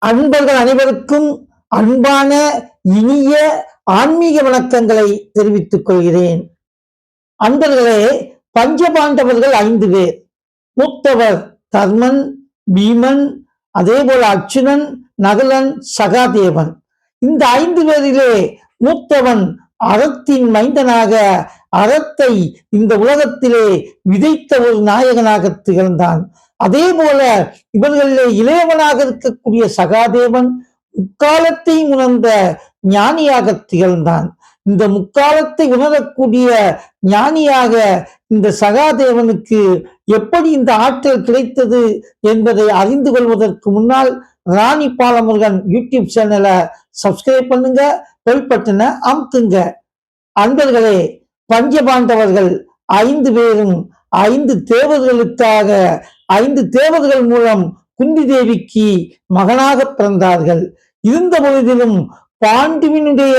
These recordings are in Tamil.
அன்பர்கள் அனைவருக்கும் அன்பான இனிய ஆன்மீக வணக்கங்களை தெரிவித்துக் கொள்கிறேன். அன்பர்களே, பஞ்சபாண்டவர்கள் 5 பேர். மூத்தவர் தர்மன், பீமன், அதே போல அர்ச்சுனன், நகுலன், சகாதேவன். இந்த 5 பேரிலே மூத்தவன் அறத்தின் மைந்தனாக அறத்தை இந்த உலகத்திலே விதைத்த ஒரு நாயகனாக திகழ்ந்தான். அதே போல இவர்களிலே இளையவனாக இருக்கக்கூடிய சகாதேவன் முக்காலத்தை உணர்ந்த ஞானியாக திகழ்ந்தான். இந்த முக்காலத்தை உணரக்கூடிய ஞானியாக இந்த சகாதேவனுக்கு எப்படி இந்த ஆற்றல் கிடைத்தது என்பதை அறிந்து கொள்வதற்கு முன்னால் ராணி பாலமுருகன் யூடியூப் சேனலை சப்ஸ்கிரைப் பண்ணுங்க, பெல் பட்டனை அமுக்குங்க. அன்பர்களே, பஞ்சபாண்டவர்கள் 5 பேரும் 5 தேவர்களுக்காக 5 தேவர்கள் மூலம் குந்தி தேவிக்கு மகனாக பிறந்தார்கள். இருந்த பொழுதிலும் பாண்டுவினுடைய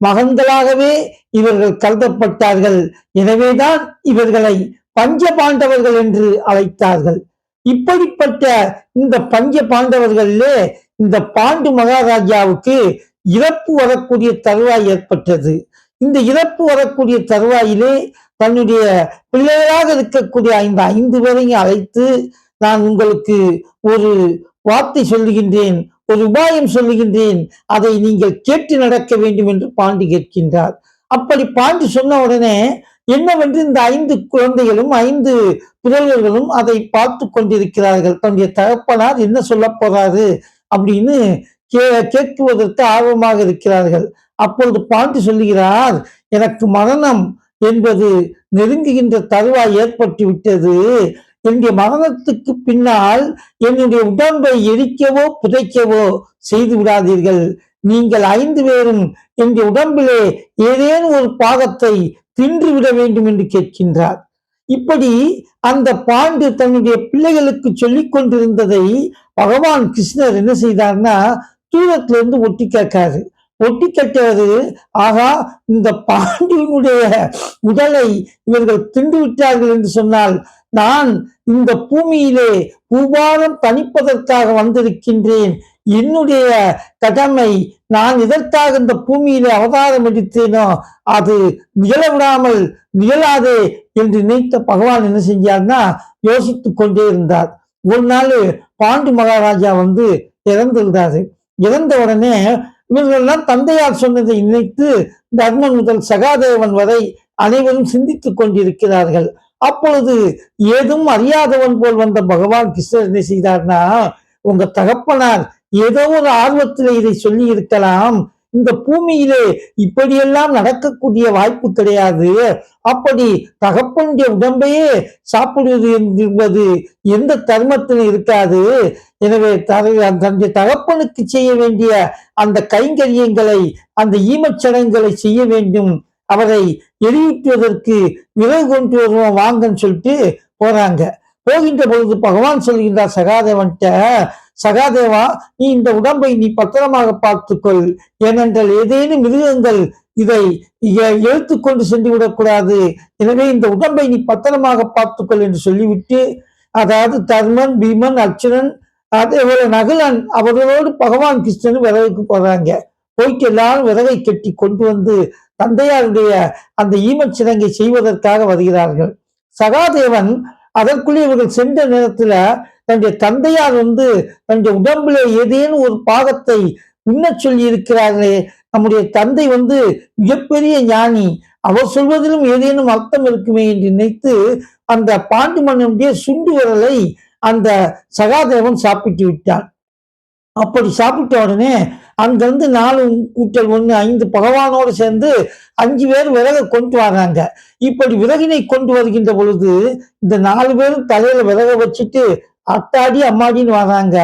மகன்களாகவே இவர்கள் கருதப்பட்டார்கள். எனவேதான் இவர்களை பஞ்ச பாண்டவர்கள் என்று அழைத்தார்கள். இப்படிப்பட்ட இந்த பஞ்ச பாண்டவர்களிலே இந்த பாண்டு மகாராஜாவுக்கு இறப்பு வரக்கூடிய தருவாய் ஏற்பட்டது. இந்த இறப்பு வரக்கூடிய தருவாயிலே தன்னுடைய பிள்ளைகளாக இருக்கக்கூடிய 5 பேரையும் அழைத்து, நான் உங்களுக்கு ஒரு வார்த்தை சொல்லுகின்றேன், ஒரு உபாயம் சொல்லுகின்றேன், அதை நீங்கள் கேட்டு நடக்க வேண்டும் என்று பாண்டி கேட்கின்றார். அப்படி பாண்டி சொன்ன உடனே என்னவென்று இந்த 5 குழந்தைகளும் 5 புதல்வர்களும் அதை பார்த்து கொண்டிருக்கிறார்கள். தன்னுடைய தகப்பனார் என்ன சொல்ல போறாரு அப்படின்னு கேட்குவதற்கு ஆர்வமாக இருக்கிறார்கள். அப்பொழுது பாண்டி சொல்லுகிறார், எனக்கு மரணம் என்பது நெருங்குகின்ற தருவாய் ஏற்பட்டு விட்டது. என்னுடைய மரணத்துக்கு பின்னால் என்னுடைய உடம்பை எரிக்கவோ புதைக்கவோ செய்து விடாதீர்கள். நீங்கள் 5 பேரும் என்னுடைய உடம்பிலே ஏதேனும் ஒரு பாகத்தை தின்று விட வேண்டும் என்று கேட்கின்றார். இப்படி அந்த பாண்டு தன்னுடைய பிள்ளைகளுக்கு சொல்லிக் கொண்டிருந்ததை பகவான் கிருஷ்ணர் என்ன செய்தார்னா, தூரத்திலிருந்து ஒட்டி கேட்காரு. ஒட்டி கட்டவது, ஆகா, இந்த பாண்டியனுடைய உடலை இவர்கள் தின்று விட்டார்கள் என்று சொன்னால் நான் இந்த பூமியிலே பூபாரம் தணிப்பதற்காக வந்திருக்கின்றேன். என்னுடைய கடமை, நான் இதற்காக இந்த பூமியிலே அவதாரம் எடுத்தேனோ அது நிகழவிடாமல் நிகழாதே என்று நினைத்த பகவான் என்ன செஞ்சார்னா யோசித்து கொண்டே இருந்தார். ஒரு நாள் பாண்டு மகாராஜா இறந்திருந்தாரு. இறந்த உடனே இவர்களெல்லாம் தந்தையார் சொன்னதை நினைத்து தர்மன் முதல் சகாதேவன் வரை அனைவரும் சிந்தித்துக் கொண்டிருக்கிறார்கள். அப்பொழுது ஏதும் அறியாதவன் போல் வந்த பகவான் கிருஷ்ணர் என்ன செய்தார்னா, உங்க தகப்பனார் ஏதோ ஒரு ஆர்வத்தில் இதை சொல்லி இருக்கலாம். இந்த பூமியிலே இப்படியெல்லாம் நடக்கக்கூடிய வாய்ப்பு கிடையாது. அப்படி தகப்பனுடைய உடம்பையே சாப்பிடுவது என்பது எந்த தர்மத்தில் இருக்காது. எனவே தன்னுடைய தகப்பனுக்கு செய்ய வேண்டிய அந்த கைங்கரியங்களை, அந்த ஈமச்சடங்குகளை செய்ய வேண்டும். அவரை எரியூட்டுவதற்கு விறகு கொண்டு வருவோம் வாங்கன்னு சொல்லிட்டு போறாங்க. போகின்ற பொழுது பகவான் சொல்கின்றார் சகாதேவன்கிட்ட, சகாதேவா, நீ இந்த உடம்பை நீ பத்திரமாக பார்த்துக்கொள். ஏனென்றால் ஏதேனும் மிருகங்கள் இதை எடுத்துக்கொண்டு சென்று விடக்கூடாது. எனவே இந்த உடம்பை நீ பத்திரமாக பார்த்துக்கொள் என்று சொல்லிவிட்டு, அதாவது தர்மன், பீமன், அர்ச்சுனன், அதே போல நகுலன் அவர்களோடு பகவான் கிருஷ்ணன் விறகுக்கு போறாங்க. போயிட்டு எல்லாரும் விறகை கட்டி கொண்டு தந்தையாருடைய அந்த ஈமச்சிறங்கை செய்வதற்காக வருகிறார்கள். சகாதேவன் அதற்குள்ளே இவர்கள் சென்ற நேரத்துல தன்னுடைய தந்தையார் தன்னுடைய உடம்புல ஏதேனும் ஒரு பாகத்தை உண்ண சொல்லி இருக்கிறார்களே, நம்முடைய தந்தை மிகப்பெரிய ஞானி, அவர் சொல்வதிலும் ஏதேனும் அர்த்தம் இருக்குமே என்று நினைத்து அந்த பாண்டு மன்னனுடைய சுண்டு விரலை அந்த சகாதேவன் சாப்பிட்டு விட்டான். அப்படி சாப்பிட்ட உடனே அங்கிருந்து 4 கூட்டல் 1 5 பகவானோடு சேர்ந்து 5 பேர் விறகை கொண்டு வராங்க. இப்படி விறகினை கொண்டு வருகின்ற பொழுது இந்த 4 பேரும் தலையில விறகை வச்சுட்டு அத்தாடி அம்மாடின்னு வராங்க.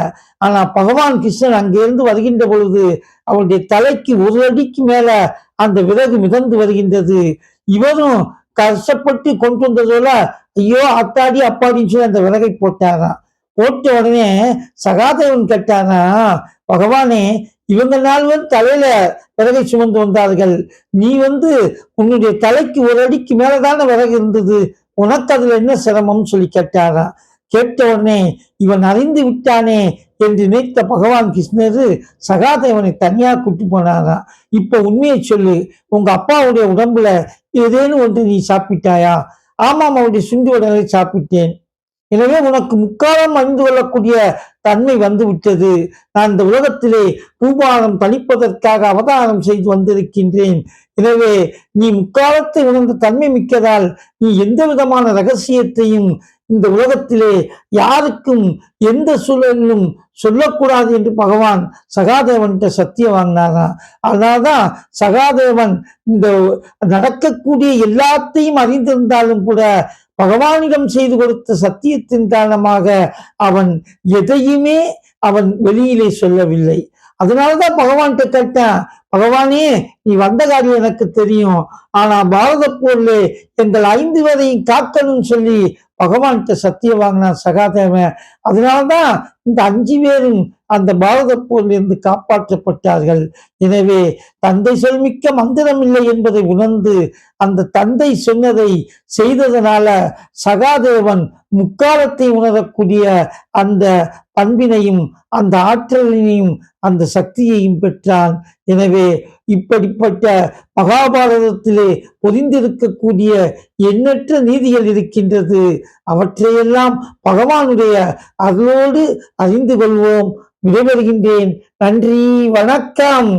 ஆனா பகவான் கிருஷ்ணன் அங்கிருந்து வருகின்ற பொழுது அவருடைய தலைக்கு 1 அடிக்கு மேல அந்த விறகு மிதந்து வருகின்றது. இவரும் கஷ்டப்பட்டு கொண்டு வந்ததோல ஐயோ அத்தாடி அப்பாடின்னு சொல்லி அந்த விறகை போட்டாராம். போட்ட உடனே சகாதேவன் கேட்டானா, பகவானே, இவங்க 4 பேர் தலையில விறகை சுமந்து வந்தார்கள். நீ உன்னுடைய தலைக்கு 1 அடிக்கு மேலதான விறகு இருந்தது, உனக்கு அதுல என்ன சிரமம்னு சொல்லி கேட்டாராம். கேட்ட உடனே இவன் அறிந்து விட்டானே என்று நினைத்த பகவான் கிருஷ்ணர் சகாதேவனை தனியா கூட்டி போனாராம். இப்ப உண்மையை சொல்லு, உங்க அப்பாவுடைய உடம்புல ஏதேனும் ஒன்று நீ சாப்பிட்டாயா? ஆமாம், அவருடைய சுண்டி உடலை சாப்பிட்டேன். எனவே உனக்கு முக்காலம் அறிந்து கொள்ளக்கூடிய தன்மை வந்து விட்டது. நான் இந்த உலகத்திலே பூபாரம் தணிப்பதற்காக அவதாரம் செய்து வந்திருக்கின்றேன். எனவே நீ முக்காலத்தை உணர்ந்த தன்மை மிக்கதால் நீ எந்த விதமான ரகசியத்தையும் இந்த உலகத்திலே யாருக்கும் எந்த சூழலிலும் சொல்லக்கூடாது என்று பகவான் சகாதேவன்கிட்ட சத்தியம் வாங்கினாராம். அதனால்தான் சகாதேவன் இந்த நடக்கக்கூடிய எல்லாத்தையும் அறிந்திருந்தாலும் கூட பகவானிடம் செய்து கொடுத்த சத்தியத்தின் காரணமாக அவன் எதையுமே அவன் வெளியிலே சொல்லவில்லை. அதனாலதான் பகவான்கிட்ட கேட்டான், பகவானே நீ வந்த காரியம் எனக்கு தெரியும், ஆனா பாரத போர்ல எங்கள் 5 பேரையும் காக்கணும்னு சொல்லி பகவான்கிட்ட சத்தியம் வாங்கினான் சகாதேவன். அதனால்தான் இந்த 5 பேரும் அந்த பாரத போரிலிருந்து காப்பாற்றப்பட்டார்கள். எனவே தந்தை சொல்மிக்க மந்திரம் இல்லை என்பதை உணர்ந்து அந்த தந்தை சொன்னதை செய்ததனால சகாதேவன் முக்காலத்தை உணரக்கூடிய அந்த பண்பினையும் அந்த ஆற்றலினையும் அந்த சக்தியையும் பெற்றான். எனவே இப்படிப்பட்ட மகாபாரதத்திலே பொதிந்திருக்கக்கூடிய எண்ணற்ற நீதிகள் இருக்கின்றது. அவற்றையெல்லாம் பகவானுடைய அருளோடு அறிந்து கொள்வோம். விடைபெறுகின்றேன். நன்றி, வணக்கம்.